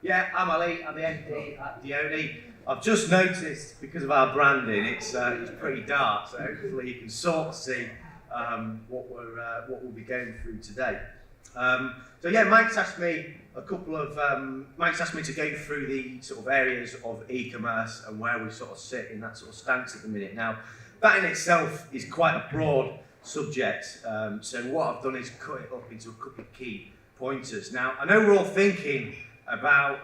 Yeah, I'm Ali, I'm the MD at Diony. I've just noticed, because of our branding, it's pretty dark, so hopefully you can sort of see what we'll be going through today. So yeah, Mike's asked me to go through the sort of areas of e-commerce and where we sort of sit in that sort of stance at the minute. Now, that in itself is quite a broad subject, so what I've done is cut it up into a couple of key pointers. Now, I know we're all thinking about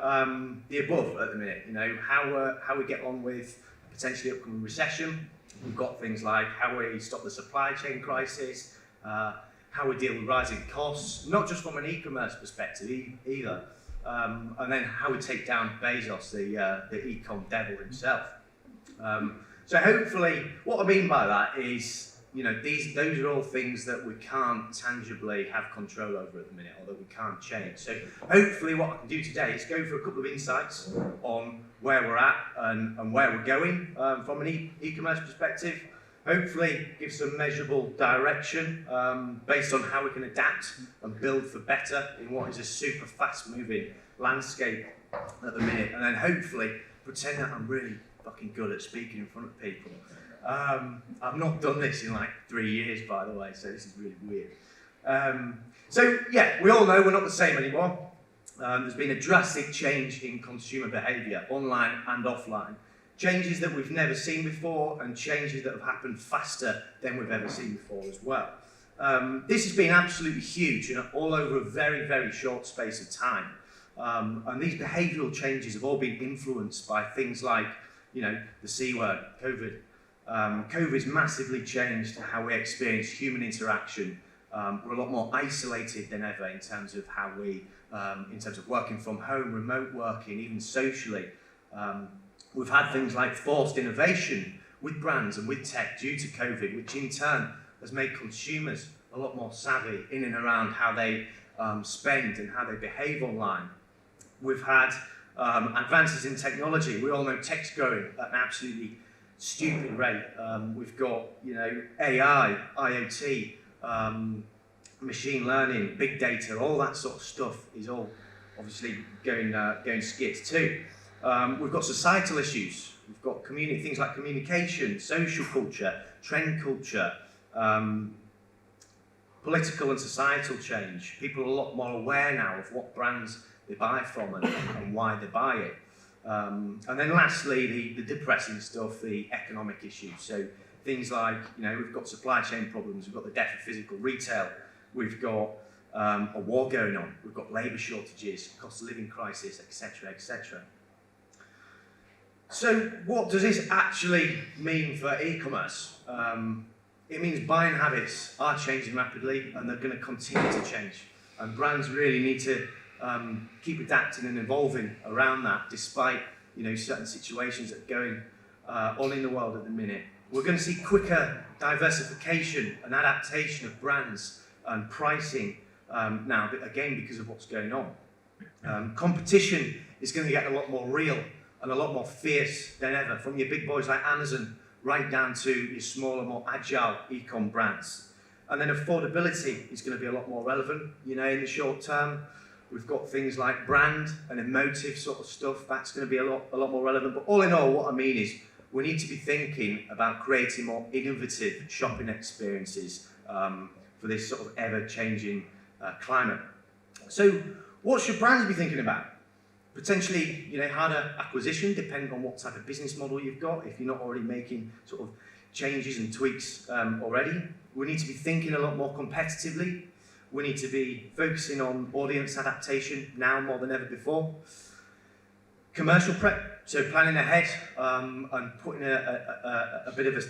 the above at the minute, you know, how we get on with a potentially upcoming recession. We've got things like how we stop the supply chain crisis, how we deal with rising costs, not just from an e-commerce perspective either, and then how we take down Bezos, the e-com devil himself. So hopefully, what I mean by that is, you know, those are all things that we can't tangibly have control over at the minute, or that we can't change. So hopefully what I can do today is go through a couple of insights on where we're at and where we're going from an e-commerce perspective. Hopefully give some measurable direction based on how we can adapt and build for better in what is a super fast moving landscape at the minute. And then hopefully pretend that I'm really fucking good at speaking in front of people. I've not done this in like 3 years, by the way, so this is really weird. So yeah, we all know we're not the same anymore. There's been a drastic change in consumer behaviour, online and offline. Changes that we've never seen before, and changes that have happened faster than we've ever seen before as well. This has been absolutely huge, and all over a very, very short space of time. And these behavioural changes have all been influenced by things like, you know, the C word, COVID. COVID's massively changed how we experience human interaction. We're a lot more isolated than ever in terms of how we, in terms of working from home, remote working, even socially. We've had things like forced innovation with brands and with tech due to COVID, which in turn has made consumers a lot more savvy in and around how they spend and how they behave online. We've had advances in technology. We all know tech's growing at an absolutely stupid rate. We've got, you know, AI, IoT, machine learning, big data, all that sort of stuff is all obviously going skits too. We've got societal issues. We've got things like communication, social culture, trend culture, political and societal change. People are a lot more aware now of what brands they buy from and why they buy it. And then lastly, the depressing stuff, the economic issues. So things like, you know, we've got supply chain problems, we've got the death of physical retail, we've got a war going on, we've got labour shortages, cost of living crisis, etc., etc. So what does this actually mean for e-commerce? It means buying habits are changing rapidly, and they're going to continue to change. And brands really need to keep adapting and evolving around that, despite, you know, certain situations that are going on in the world at the minute. We're going to see quicker diversification and adaptation of brands and pricing now, again, because of what's going on. Competition is going to get a lot more real and a lot more fierce than ever, from your big boys like Amazon right down to your smaller, more agile e-com brands. And then affordability is going to be a lot more relevant, you know, in the short term. We've got things like brand and emotive sort of stuff. That's going to be a lot more relevant. But all in all, what I mean is we need to be thinking about creating more innovative shopping experiences for this sort of ever-changing climate. So what should brands be thinking about? Potentially, you know, harder acquisition, depending on what type of business model you've got. If you're not already making sort of changes and tweaks already, we need to be thinking a lot more competitively. We need to be focusing on audience adaptation now more than ever before. Commercial prep, so planning ahead and putting a bit of a,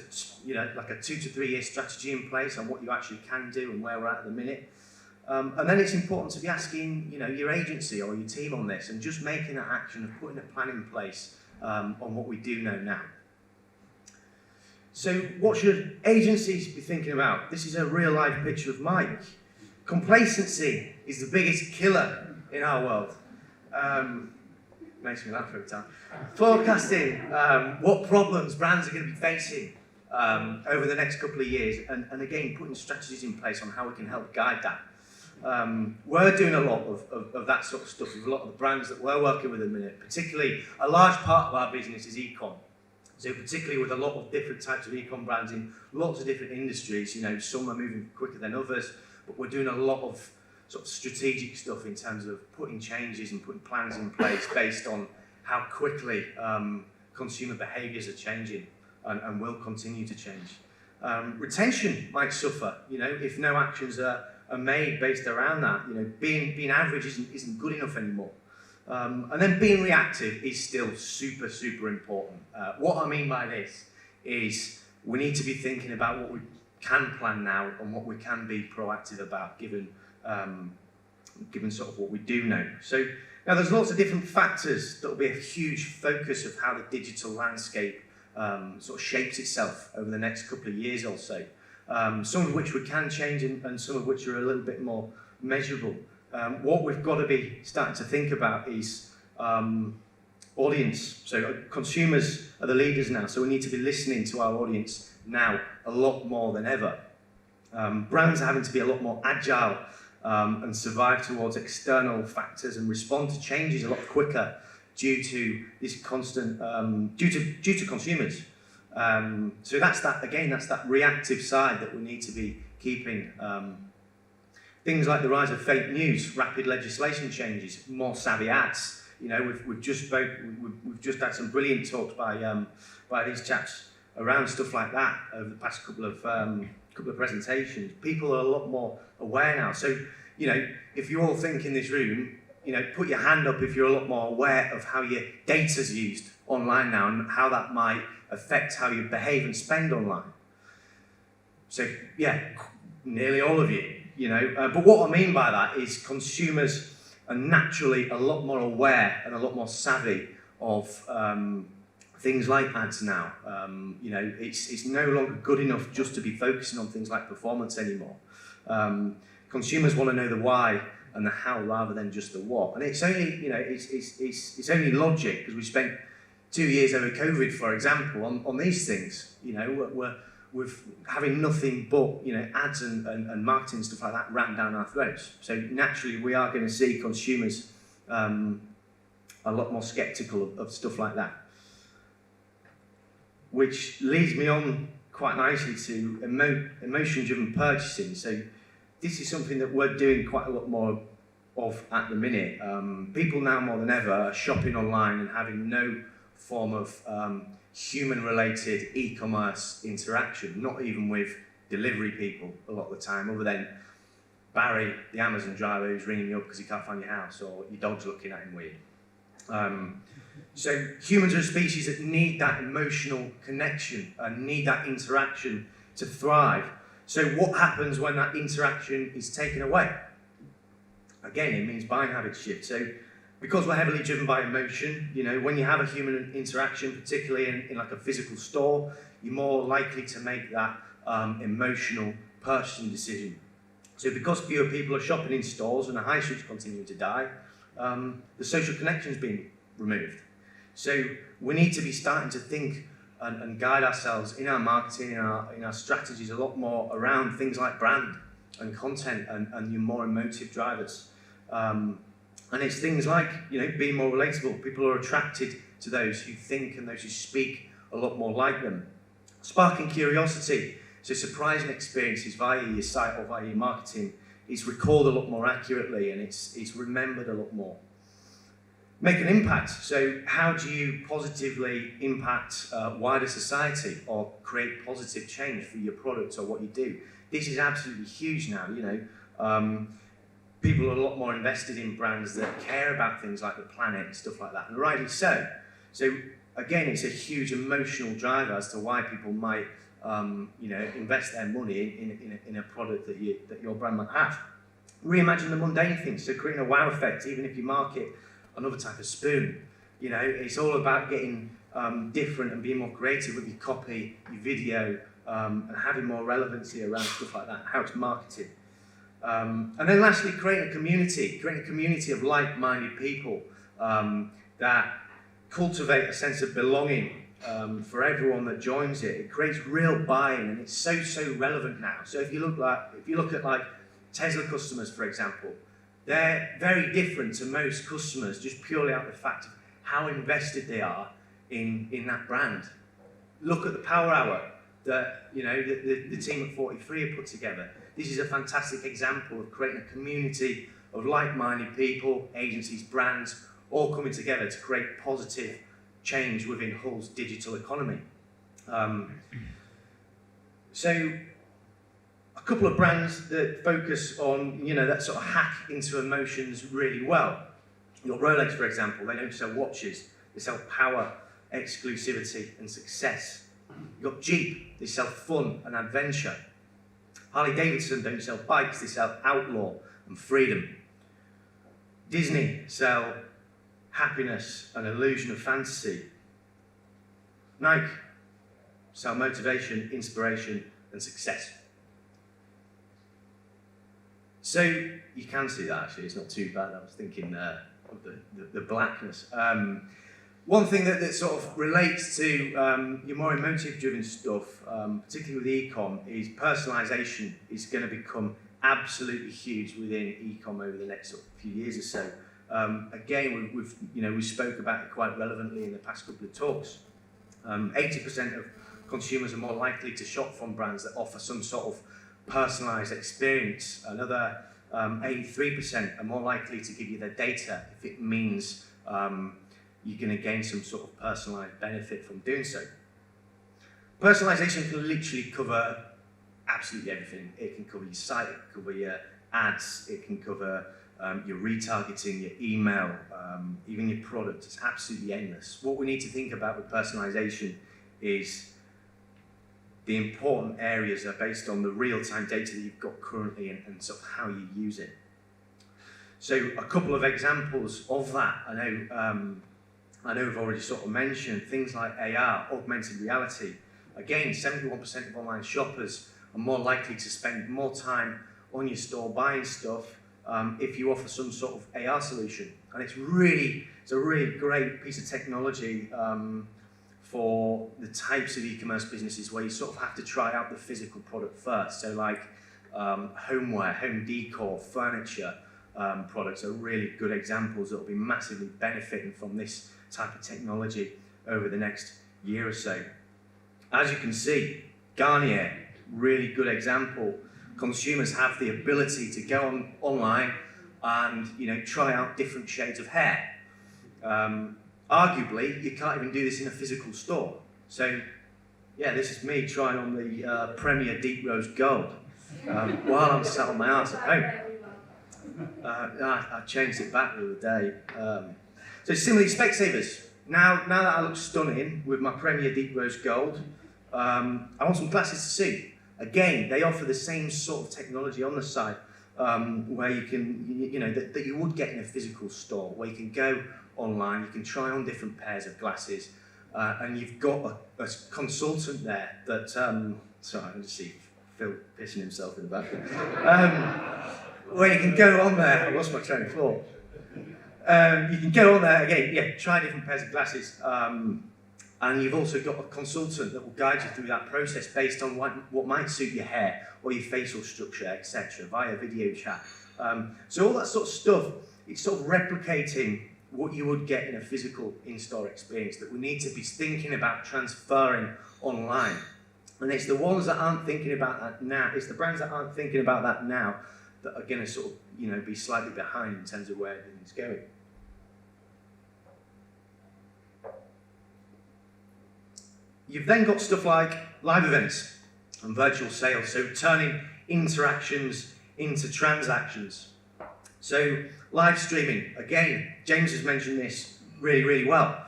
you know, like a 2 to 3 year strategy in place on what you actually can do and where we're at the minute. And then it's important to be asking, you know, your agency or your team on this, and just making that action of putting a plan in place on what we do know now. So what should agencies be thinking about? This is a real life picture of Mike. Complacency is the biggest killer in our world. Makes me laugh every time. Forecasting what problems brands are going to be facing over the next couple of years, and again, putting strategies in place on how we can help guide that. we're doing a lot of that sort of stuff with a lot of the brands that we're working with at the minute. Particularly, a large part of our business is e-com. So particularly with a lot of different types of e-com brands in lots of different industries, you know, some are moving quicker than others, but we're doing a lot of sort of strategic stuff in terms of putting changes and putting plans in place based on how quickly consumer behaviours are changing and will continue to change. Retention might suffer, you know, if no actions are made based around that. You know, being average isn't good enough anymore. And then being reactive is still super important. What I mean by this is we need to be thinking about what we can plan now and what we can be proactive about given sort of what we do know. So now there's lots of different factors that will be a huge focus of how the digital landscape sort of shapes itself over the next couple of years or so. Some of which we can change and some of which are a little bit more measurable. What we've got to be starting to think about is audience. So consumers are the leaders now, so we need to be listening to our audience now a lot more than ever. Brands are having to be a lot more agile and survive towards external factors and respond to changes a lot quicker due to this constant, due to consumers. So that's that reactive side that we need to be keeping. Things like the rise of fake news, rapid legislation changes, more savvy ads. You know, we've just had some brilliant talks by these chaps around stuff like that over the past couple of presentations. People are a lot more aware now. So, you know, if you all think in this room, you know, put your hand up if you're a lot more aware of how your data's used online now and how that might affect how you behave and spend online. So, yeah, nearly all of you. You know, but what I mean by that is consumers are naturally a lot more aware and a lot more savvy of things like ads now. You know, it's no longer good enough just to be focusing on things like performance anymore. Consumers want to know the why and the how rather than just the what. And it's only, you know, it's only logic because we spent 2 years over COVID, for example, on these things. You know, we're having nothing but, you know, ads and marketing and stuff like that rammed down our throats. So naturally we are going to see consumers a lot more sceptical of stuff like that. Which leads me on quite nicely to emotion-driven purchasing. So this is something that we're doing quite a lot more of at the minute. People now more than ever are shopping online and having no form of human-related e-commerce interaction, not even with delivery people a lot of the time, other than Barry, the Amazon driver, who's ringing you up because he can't find your house or your dog's looking at him weird. So humans are a species that need that emotional connection and need that interaction to thrive. So what happens when that interaction is taken away? Again, it means buying habits shift. So because we're heavily driven by emotion, you know, when you have a human interaction, particularly in like a physical store, you're more likely to make that emotional purchasing decision. So because fewer people are shopping in stores and the high street's continuing to die, the social connection's been removed. So we need to be starting to think and guide ourselves in our marketing, in our strategies a lot more around things like brand and content and your more emotive drivers. And it's things like, you know, being more relatable. People are attracted to those who think and those who speak a lot more like them. Sparking curiosity. So surprising experiences via your site or via your marketing is recalled a lot more accurately and it's remembered a lot more. Make an impact. So how do you positively impact wider society or create positive change for your product or what you do? This is absolutely huge now, you know. People are a lot more invested in brands that care about things like the planet and stuff like that, and rightly so. So again, it's a huge emotional driver as to why people might, you know, invest their money in a product that your brand might have. Reimagine the mundane things, so creating a wow effect, even if you market another type of spoon. You know, it's all about getting different and being more creative with your copy, your video, and having more relevancy around stuff like that, how it's marketed. And then lastly, creating a community of like-minded people that cultivate a sense of belonging for everyone that joins it. It creates real buy-in, and it's so relevant now. So if you look at like Tesla customers, for example, they're very different to most customers just purely out of the fact of how invested they are in that brand. Look at the Power Hour that the team at 43 have put together. This is a fantastic example of creating a community of like-minded people, agencies, brands, all coming together to create positive change within Hull's digital economy. So a couple of brands that focus on that sort of hack into emotions really well. You've got Rolex, for example. They don't sell watches, they sell power, exclusivity and success. You've got Jeep, they sell fun and adventure. Harley Davidson don't sell bikes, they sell outlaw and freedom. Disney sell happiness and illusion of fantasy. Nike sell motivation, inspiration and success. So you can see that actually, it's not too bad. I was thinking of the blackness. One thing that sort of relates to your more emotive-driven stuff, particularly with e-com, is personalization is going to become absolutely huge within e-com over the next sort of few years or so. Again, we spoke about it quite relevantly in the past couple of talks. 80% of consumers are more likely to shop from brands that offer some sort of personalized experience. Another 83% are more likely to give you their data if it means you're going to gain some sort of personalized benefit from doing so. Personalization can literally cover absolutely everything. It can cover your site, it can cover your ads, it can cover your retargeting, your email, even your product. It's absolutely endless. What we need to think about with personalization is the important areas are based on the real-time data that you've got currently and sort of how you use it. So a couple of examples of that, I know I've already sort of mentioned things like AR, augmented reality. Again, 71% of online shoppers are more likely to spend more time on your store buying stuff if you offer some sort of AR solution. And it's a really great piece of technology for the types of e-commerce businesses where you sort of have to try out the physical product first. So like homeware, home decor, furniture products are really good examples that will be massively benefiting from this type of technology over the next year or so. As you can see, Garnier, really good example. Consumers have the ability to go online and try out different shades of hair. Arguably, you can't even do this in a physical store. So, yeah, this is me trying on the Premier Deep Rose Gold while I'm sat on my arse at home. I changed it back the other day. So similarly, Specsavers. Now that I look stunning with my Premier Deep Rose Gold, I want some glasses to see. Again, they offer the same sort of technology on the site where you can, that you would get in a physical store, where you can go online, you can try on different pairs of glasses, and you've got a consultant there that, sorry, I can just see Phil pissing himself in the background, where you can go on there, I lost my train of thought. You can go on there again, yeah, try different pairs of glasses, and you've also got a consultant that will guide you through that process based on what might suit your hair or your facial structure, etc., via video chat. So all that sort of stuff, it's sort of replicating what you would get in a physical in-store experience that we need to be thinking about transferring online. And it's the ones that aren't thinking about that now, it's the brands that aren't thinking about that now that are going to sort of, be slightly behind in terms of where everything's going. You've then got stuff like live events and virtual sales, so turning interactions into transactions. So live streaming, again, James has mentioned this really, really well.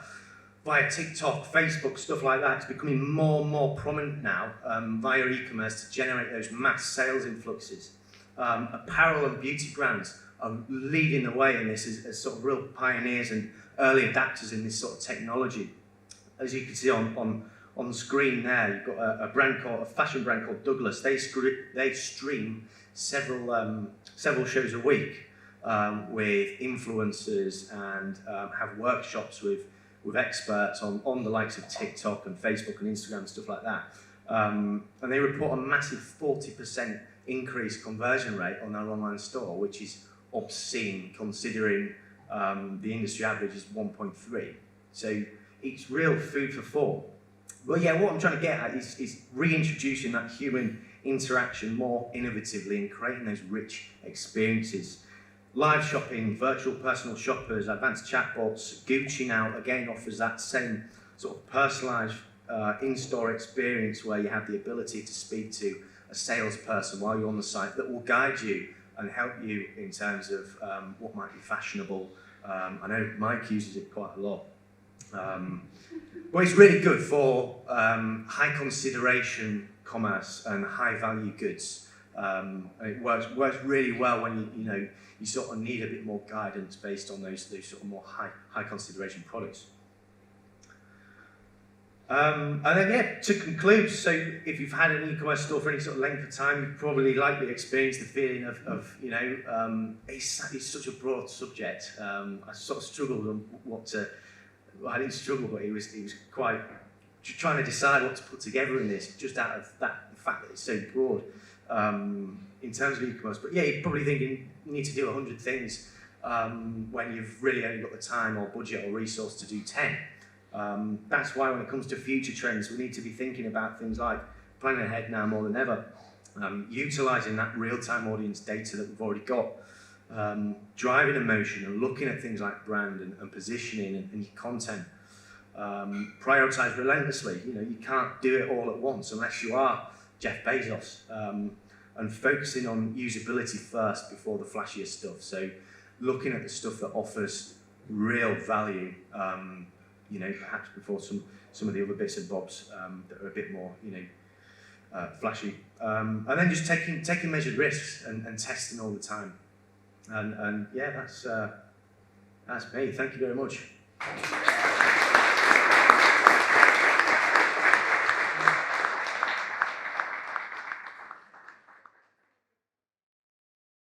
Via TikTok, Facebook, stuff like that, it's becoming more and more prominent now via e-commerce to generate those mass sales influxes. Apparel and beauty brands are leading the way in this as sort of real pioneers and early adapters in this sort of technology. As you can see on the screen there, you've got a fashion brand called Douglas. They stream several shows a week with influencers and have workshops with experts on the likes of TikTok and Facebook and Instagram and stuff like that. And they report a massive 40% increased conversion rate on our online store, which is obscene considering the industry average is 1.3. So it's real food for thought. But yeah, what I'm trying to get at is reintroducing that human interaction more innovatively and creating those rich experiences. Live shopping, virtual personal shoppers, advanced chatbots, Gucci now again offers that same sort of personalised in-store experience where you have the ability to speak to a salesperson while you're on the site that will guide you and help you in terms of what might be fashionable. I know Mike uses it quite a lot. But it's really good for high consideration commerce and high value goods. And it works really well when you sort of need a bit more guidance based on those sort of more high consideration products. And then yeah, to conclude, so if you've had an e-commerce store for any sort of length of time, you've probably likely experienced the feeling of it's such a broad subject. I sort of struggled on what to. Well, I didn't struggle, but he was quite trying to decide what to put together in this, just out of the fact that it's so broad in terms of e-commerce. But yeah, you're probably thinking you need to do 100 things when you've really only got the time or budget or resource to do 10. That's why when it comes to future trends, we need to be thinking about things like planning ahead now more than ever, utilising that real-time audience data that we've already got, driving emotion and looking at things like brand and positioning and your content. Prioritise relentlessly. You can't do it all at once unless you are Jeff Bezos, and focusing on usability first before the flashiest stuff. So looking at the stuff that offers real value, perhaps before some of the other bits and bobs that are a bit more, flashy. And then just taking measured risks and testing all the time. And yeah, that's me. Thank you very much.